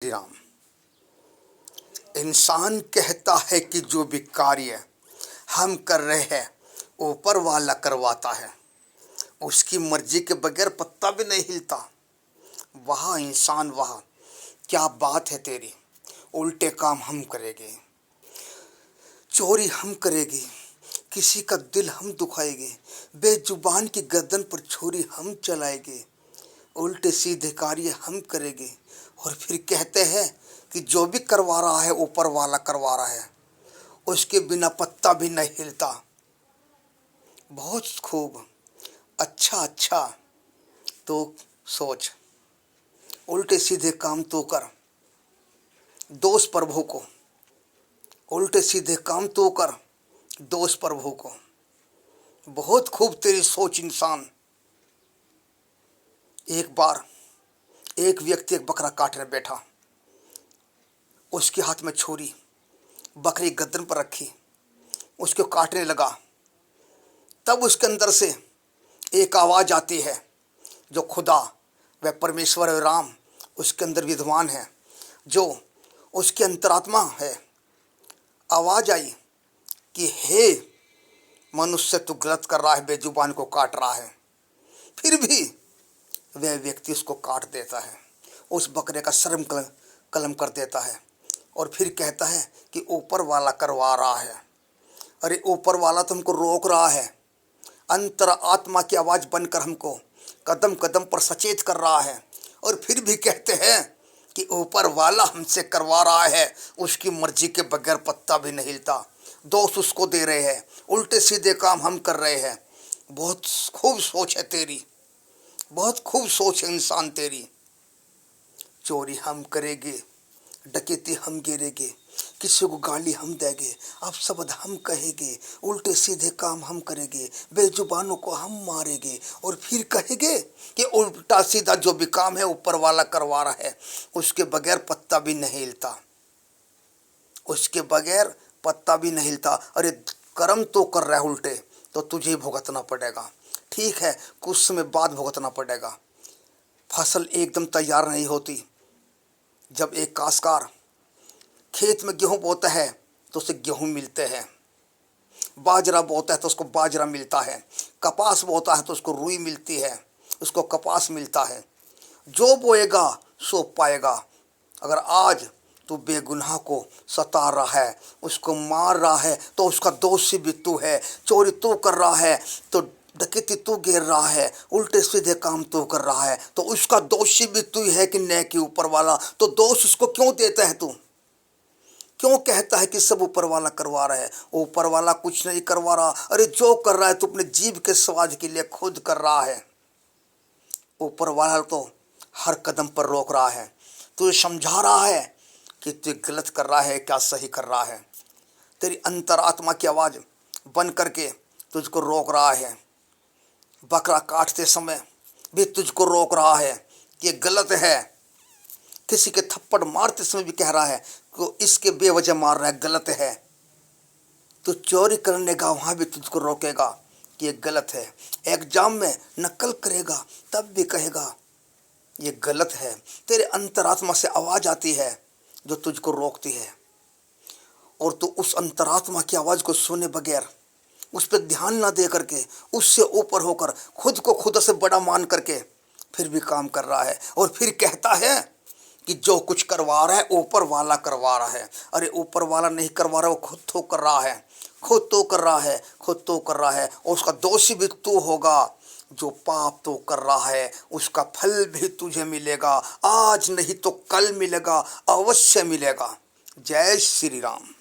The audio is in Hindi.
श्री राम। इंसान कहता है कि जो भी कार्य हम कर रहे हैं ऊपर वाला करवाता है, उसकी मर्जी के बगैर पत्ता भी नहीं हिलता। वाह इंसान वाह, क्या बात है तेरी। उल्टे काम हम करेंगे, चोरी हम करेंगे, किसी का दिल हम दुखाएंगे, बेजुबान की गर्दन पर छुरी हम चलाएंगे, उल्टे सीधे कार्य हम करेंगे और फिर कहते हैं कि जो भी करवा रहा है ऊपर वाला करवा रहा है, उसके बिना पत्ता भी नहीं हिलता। बहुत खूब, अच्छा तो सोच, उल्टे सीधे काम तो कर, दोष प्रभु को। उल्टे सीधे काम तो कर, दोष प्रभु को। बहुत खूब तेरी सोच इंसान। एक बार एक व्यक्ति एक बकरा काटने बैठा, उसके हाथ में छुरी, बकरी गर्दन पर रखी, उसको काटने लगा। तब उसके अंदर से एक आवाज़ आती है, जो खुदा वह परमेश्वर राम उसके अंदर विद्वान है, जो उसकी अंतरात्मा है। आवाज़ आई कि हे मनुष्य, तू गलत कर रहा है, बेजुबान को काट रहा है। फिर भी वह व्यक्ति उसको काट देता है, उस बकरे का शर्म कलम कर देता है और फिर कहता है कि ऊपर वाला करवा रहा है। अरे ऊपर वाला तो हमको रोक रहा है, अंतर आत्मा की आवाज़ बनकर हमको कदम कदम पर सचेत कर रहा है, और फिर भी कहते हैं कि ऊपर वाला हमसे करवा रहा है, उसकी मर्जी के बगैर पत्ता भी नहीं हिलता। दोष उसको दे रहे हैं, उल्टे सीधे काम हम कर रहे हैं। बहुत खूब सोच है तेरी, बहुत खूब सोच है इंसान तेरी। चोरी हम करेंगे, डकैती हम गिरेंगे, किसी को गाली हम देंगे, अपशब्द हम कहेंगे, उल्टे सीधे काम हम करेंगे, बेजुबानों को हम मारेंगे और फिर कहेंगे कि उल्टा सीधा जो भी काम है ऊपर वाला करवा रहा है, उसके बगैर पत्ता भी नहीं हिलता, उसके बगैर पत्ता भी नहीं हिलता। अरे कर्म तो कर रहा है उल्टे, तो तुझे भुगतना पड़ेगा। ठीक है, कुछ समय बाद भुगतना पड़ेगा। फसल एकदम तैयार नहीं होती। जब एक काश्तकार खेत में गेहूं बोता है तो उसे गेहूं मिलते हैं, बाजरा बोता है तो उसको बाजरा मिलता है, कपास बोता है तो उसको रुई मिलती है, उसको कपास मिलता है। जो बोएगा सो पाएगा। अगर आज तू बेगुनाह को सता रहा है, उसको मार रहा है, तो उसका दोषी भी तू है। चोरी तू कर रहा है तो डकैती तू गिर रहा है, उल्टे सीधे काम तू कर रहा है, तो उसका दोषी भी तू है कि न कि ऊपर वाला। तो दोष उसको क्यों देता है तू? क्यों कहता है कि सब ऊपर वाला करवा रहा है? ऊपर वाला कुछ नहीं करवा रहा। अरे जो कर रहा है तू अपने जीभ के स्वाद के लिए खुद कर रहा है। ऊपर वाला तो हर कदम पर रोक रहा है, तुझे समझा रहा है कि तू गलत कर रहा है, क्या सही कर रहा है। तेरी अंतरात्मा की आवाज़ बन करके तुझको रोक रहा है। बकरा काटते समय भी तुझको रोक रहा है कि गलत है। किसी के थप्पड़ मारते समय भी कह रहा है कि इसके बेवजह मार रहा है, गलत है। तो चोरी करने का वहाँ भी तुझको रोकेगा कि ये गलत है। एग्जाम में नकल करेगा तब भी कहेगा ये गलत है। तेरे अंतरात्मा से आवाज़ आती है जो तुझको रोकती है, और तू उस अंतरात्मा की आवाज़ को सुने बगैर, उस पर ध्यान ना दे करके, उससे ऊपर होकर खुद को खुद से बड़ा मान करके फिर भी काम कर रहा है, और फिर कहता है कि जो कुछ करवा रहा है ऊपर वाला करवा रहा है। अरे ऊपर वाला नहीं करवा रहा, वो खुद तो कर रहा है, खुद तो कर रहा है, खुद तो कर रहा है, और उसका दोषी भी तू होगा। जो पाप तो कर रहा है उसका फल भी तुझे मिलेगा, आज नहीं तो कल मिलेगा, अवश्य मिलेगा। जय श्री राम।